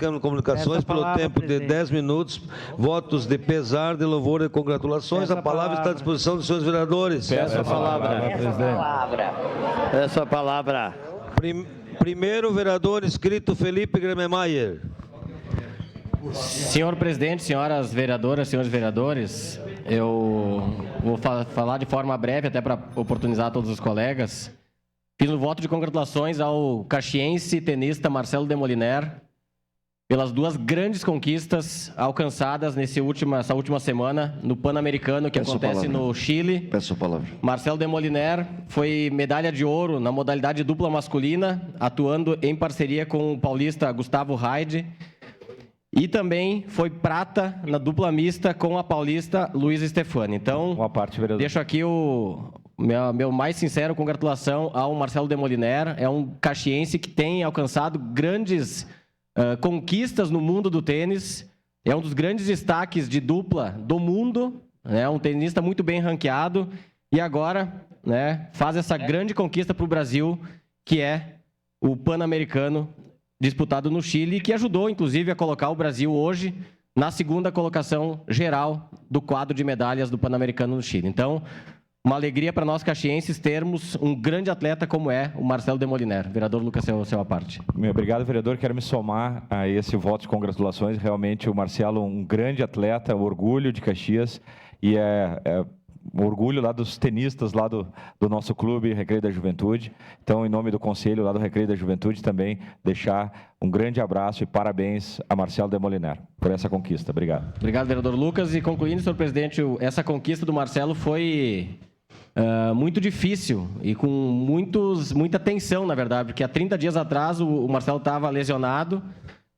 Câmara de Comunicações pelo tempo de 10 minutos, votos de pesar, de louvor e congratulações. A palavra está à disposição dos senhores vereadores. Peço a palavra, presidente. Peço a palavra. Primeiro vereador inscrito, Felipe Grememeyer. Senhor presidente, senhoras vereadoras, senhores vereadores, eu vou falar de forma breve, até para oportunizar todos os colegas. Fiz um voto de congratulações ao caxiense tenista Marcelo Demoliner pelas duas grandes conquistas alcançadas essa última semana no Pan-Americano, que acontece no Chile. Peço a palavra. Marcelo Demoliner foi medalha de ouro na modalidade dupla masculina, atuando em parceria com o paulista Gustavo Haide. E também foi prata na dupla mista com a paulista Luiz Stefani. Então, deixo aqui o meu mais sincero congratulação ao Marcelo Demoliner. É um caxiense que tem alcançado grandes conquistas no mundo do tênis. É um dos grandes destaques de dupla do mundo. É um tenista muito bem ranqueado. E agora, faz essa grande conquista para o Brasil, que é o Pan-Americano disputado no Chile, que ajudou, inclusive, a colocar o Brasil hoje na segunda colocação geral do quadro de medalhas do Pan-Americano no Chile. Então, uma alegria para nós caxienses termos um grande atleta como é o Marcelo Demoliner. Vereador Lucas, seu à parte. Obrigado, vereador. Quero me somar a esse voto de congratulações. Realmente, o Marcelo, um grande atleta, orgulho de Caxias, e um orgulho lá dos tenistas lá do nosso clube Recreio da Juventude. Então, em nome do conselho lá do Recreio da Juventude, também deixar um grande abraço e parabéns a Marcelo Demoliner por essa conquista. Obrigado. Obrigado, vereador Lucas. E concluindo, senhor presidente, essa conquista do Marcelo foi muito difícil e com muita tensão, na verdade, porque há 30 dias atrás o Marcelo estava lesionado,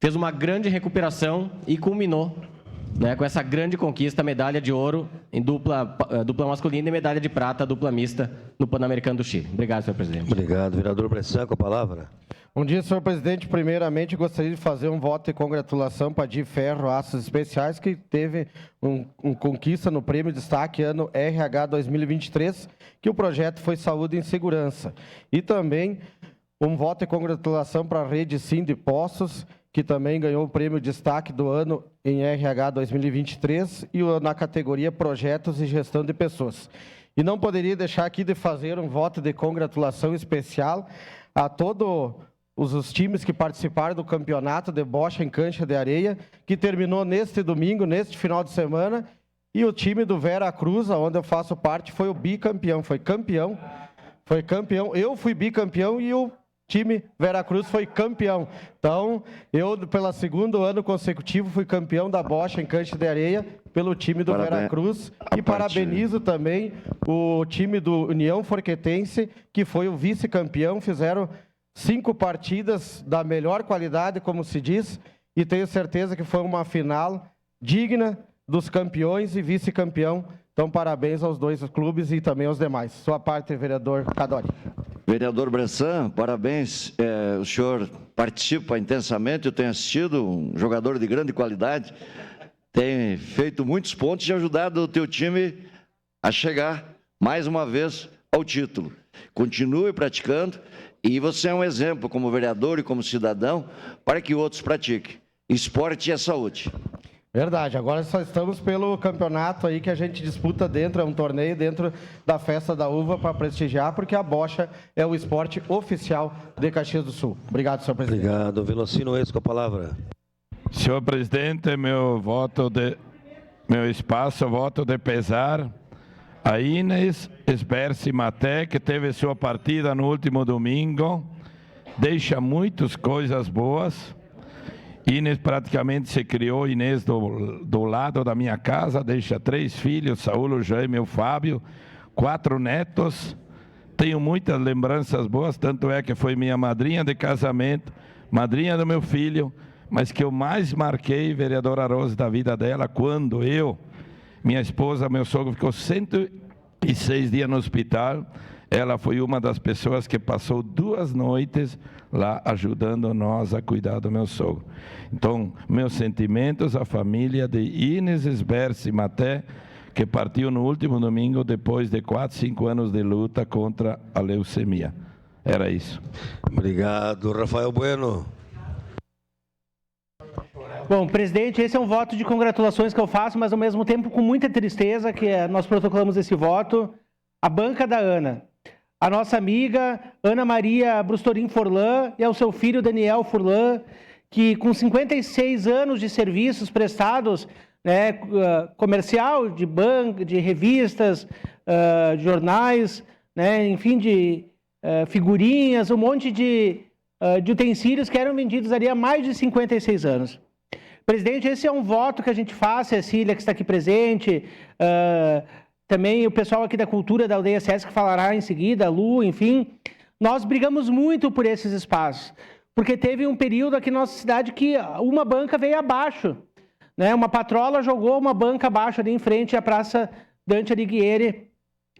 fez uma grande recuperação e culminou com essa grande conquista, medalha de ouro em dupla masculina e medalha de prata, dupla mista, no Pan-Americano do Chile. Obrigado, senhor presidente. Obrigado. Vereador Bressan, com a palavra. Bom dia, senhor presidente. Primeiramente, gostaria de fazer um voto de congratulação para Di Ferro Aços Especiais, que teve uma conquista no Prêmio Destaque Ano RH 2023, que o projeto foi Saúde e Segurança. E também um voto de congratulação para a Rede Sim de Poços, que também ganhou o Prêmio Destaque do Ano em RH 2023 e na categoria Projetos e Gestão de Pessoas. E não poderia deixar aqui de fazer um voto de congratulação especial a todos os times que participaram do campeonato de bocha em cancha de areia, que terminou neste domingo, neste final de semana, e o time do Vera Cruz, onde eu faço parte, foi o bicampeão, foi campeão, eu fui bicampeão e o time Veracruz foi campeão. Então, eu, pelo segundo ano consecutivo, fui campeão da bocha em cancha de areia pelo time do Veracruz. E parabenizo também o time do União Forquetense, que foi o vice-campeão. Fizeram 5 partidas da melhor qualidade, como se diz, e tenho certeza que foi uma final digna dos campeões e vice-campeão. Então, parabéns aos dois clubes e também aos demais. Sua parte, vereador Cadori. Vereador Bressan, parabéns. O senhor participa intensamente, eu tenho assistido, um jogador de grande qualidade, tem feito muitos pontos e ajudado o teu time a chegar mais uma vez ao título. Continue praticando e você é um exemplo como vereador e como cidadão para que outros pratiquem. Esporte é saúde. Verdade, agora só estamos pelo campeonato aí que a gente disputa dentro, é um torneio dentro da Festa da Uva para prestigiar, porque a bocha é o esporte oficial de Caxias do Sul. Obrigado, senhor presidente. Obrigado. Velocino, com a palavra. Senhor presidente, meu voto de pesar a Inês Esberci Maté, que teve sua partida no último domingo, deixa muitas coisas boas. Inês praticamente se criou, Inês do lado da minha casa, deixa 3 filhos, Saúl, o Jaime e o Fábio, 4 netos. Tenho muitas lembranças boas, tanto é que foi minha madrinha de casamento, madrinha do meu filho, mas que eu mais marquei, vereadora Rose, da vida dela, quando minha esposa, meu sogro, ficou 106 dias no hospital. Ela foi uma das pessoas que passou 2 noites lá ajudando nós a cuidar do meu sogro. Então, meus sentimentos à família de Inês Esberci Maté, que partiu no último domingo depois de 4, 5 anos de luta contra a leucemia. Era isso. Obrigado. Rafael Bueno. Bom, presidente, esse é um voto de congratulações que eu faço, mas ao mesmo tempo com muita tristeza que nós protocolamos esse voto. A banca da Ana, a nossa amiga Ana Maria Brustorim Forlan e ao seu filho Daniel Forlan, que com 56 anos de serviços prestados, né, comercial, de banca, de revistas, de jornais, né, enfim, de figurinhas, um monte de utensílios que eram vendidos ali há mais de 56 anos. Presidente, esse é um voto que a gente faz, Cecília, que está aqui presente, também o pessoal aqui da cultura da aldeia SESC que falará em seguida, a Lu, enfim. Nós brigamos muito por esses espaços, porque teve um período aqui na nossa cidade que uma banca veio abaixo, né? Uma patrola jogou uma banca abaixo ali em frente à Praça Dante Alighieri,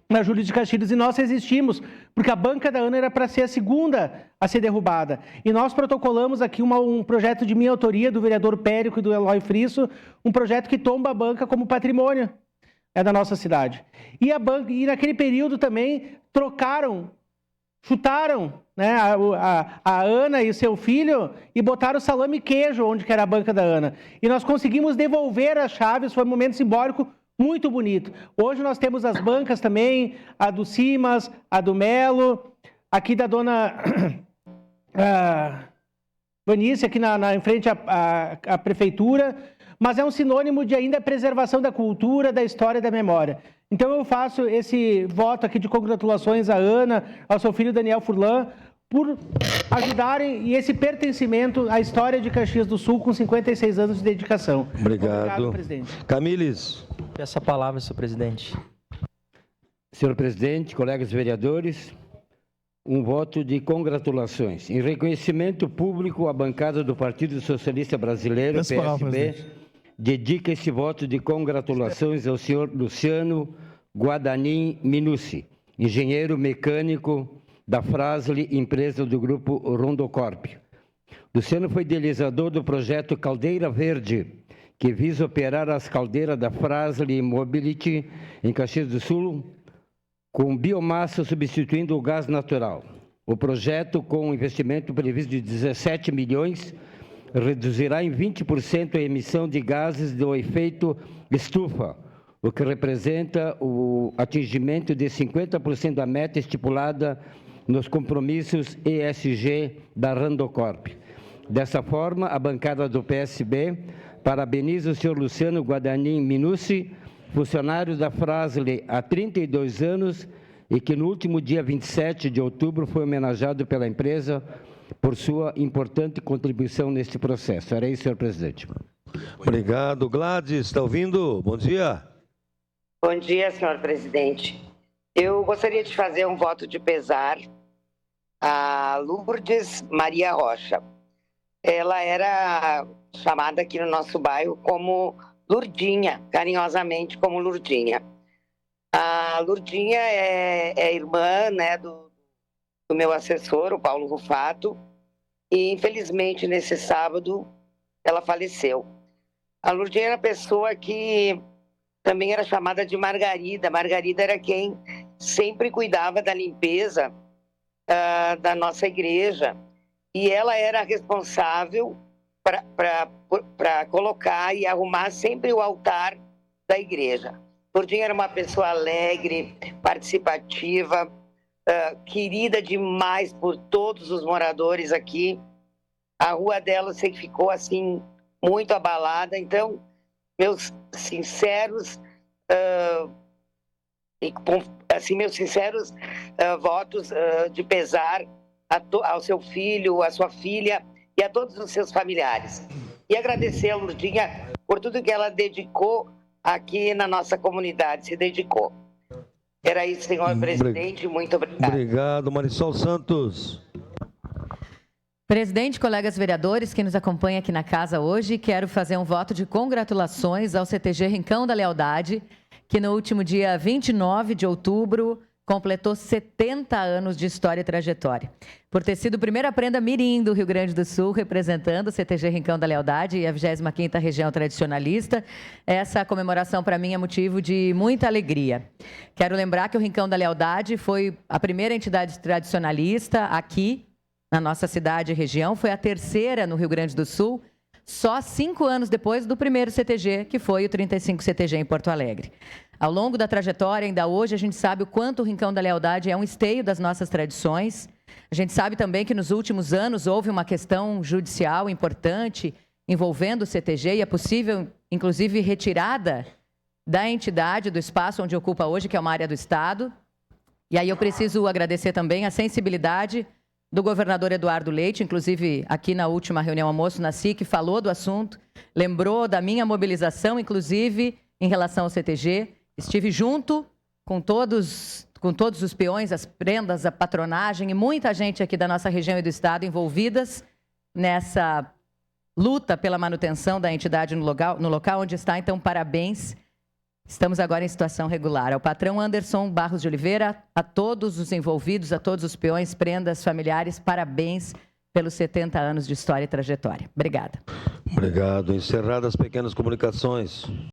na Júlio de Castilhos, e nós resistimos, porque a banca da Ana era para ser a segunda a ser derrubada. E nós protocolamos aqui um projeto de minha autoria, do vereador Périco e do Eloy Frisso, um projeto que tomba a banca como patrimônio da nossa cidade. E naquele período também chutaram, né, a Ana e o seu filho e botaram salame e queijo onde que era a banca da Ana. E nós conseguimos devolver as chaves, foi um momento simbólico muito bonito. Hoje nós temos as bancas também, a do Simas, a do Melo, aqui da dona Vanice, aqui em frente à prefeitura, mas é um sinônimo de ainda preservação da cultura, da história e da memória. Então eu faço esse voto aqui de congratulações à Ana, ao seu filho Daniel Furlan, por ajudarem e esse pertencimento à história de Caxias do Sul com 56 anos de dedicação. Obrigado, presidente. Camiles. Peço a palavra, senhor presidente. Senhor presidente, colegas vereadores, um voto de congratulações. Em reconhecimento público, a bancada do Partido Socialista Brasileiro, PSB, dedica esse voto de congratulações ao senhor Luciano Guadanin Minucci, engenheiro mecânico da Fras-le, empresa do grupo Rondocorp. Luciano foi idealizador do projeto Caldeira Verde, que visa operar as caldeiras da Fras-le Mobility em Caxias do Sul, com biomassa substituindo o gás natural. O projeto, com investimento previsto de 17 milhões, reduzirá em 20% a emissão de gases do efeito estufa, o que representa o atingimento de 50% da meta estipulada nos compromissos ESG da Randocorp. Dessa forma, a bancada do PSB parabeniza o senhor Luciano Guadanin Minucci, funcionário da Fras-le há 32 anos e que no último dia 27 de outubro foi homenageado pela empresa por sua importante contribuição neste processo. Era isso, senhor presidente. Obrigado. Gladys, está ouvindo? Bom dia. Bom dia, senhor presidente. Eu gostaria de fazer um voto de pesar a Lourdes Maria Rocha. Ela era chamada aqui no nosso bairro como Lurdinha, carinhosamente como Lurdinha. A Lurdinha é irmã, né, do meu assessor, o Paulo Rufato, e infelizmente nesse sábado ela faleceu. A Lurdinha era a pessoa que também era chamada de Margarida. Margarida era quem sempre cuidava da limpeza da nossa igreja, e ela era responsável para colocar e arrumar sempre o altar da igreja. Lurdinha era uma pessoa alegre, participativa, querida demais por todos os moradores aqui. A rua dela eu sei que ficou assim muito abalada, então meus sinceros votos de pesar ao seu filho, à sua filha e a todos os seus familiares. E agradecer a Lurdinha por tudo que ela dedicou aqui na nossa comunidade, se dedicou. Era isso, senhor presidente, muito obrigado. Obrigado, Marisol Santos. Presidente, colegas vereadores que nos acompanham aqui na casa hoje, quero fazer um voto de congratulações ao CTG Rincão da Lealdade, que no último dia 29 de outubro completou 70 anos de história e trajetória. Por ter sido a primeira prenda mirim do Rio Grande do Sul, representando o CTG Rincão da Lealdade e a 25ª região tradicionalista, essa comemoração para mim é motivo de muita alegria. Quero lembrar que o Rincão da Lealdade foi a primeira entidade tradicionalista aqui na nossa cidade e região, foi a terceira no Rio Grande do Sul, só 5 anos depois do primeiro CTG, que foi o 35 CTG em Porto Alegre. Ao longo da trajetória, ainda hoje, a gente sabe o quanto o Rincão da Lealdade é um esteio das nossas tradições. A gente sabe também que nos últimos anos houve uma questão judicial importante envolvendo o CTG e é possível, inclusive, retirada da entidade, do espaço onde ocupa hoje, que é uma área do Estado. E aí eu preciso agradecer também a sensibilidade do governador Eduardo Leite, inclusive aqui na última reunião almoço na SIC, falou do assunto, lembrou da minha mobilização, inclusive, em relação ao CTG. Estive junto com todos os peões, as prendas, a patronagem e muita gente aqui da nossa região e do Estado envolvidas nessa luta pela manutenção da entidade no local onde está. Então, parabéns. Estamos agora em situação regular. Ao patrão Anderson Barros de Oliveira, a todos os envolvidos, a todos os peões, prendas, familiares, parabéns pelos 70 anos de história e trajetória. Obrigada. Obrigado. Encerradas as pequenas comunicações.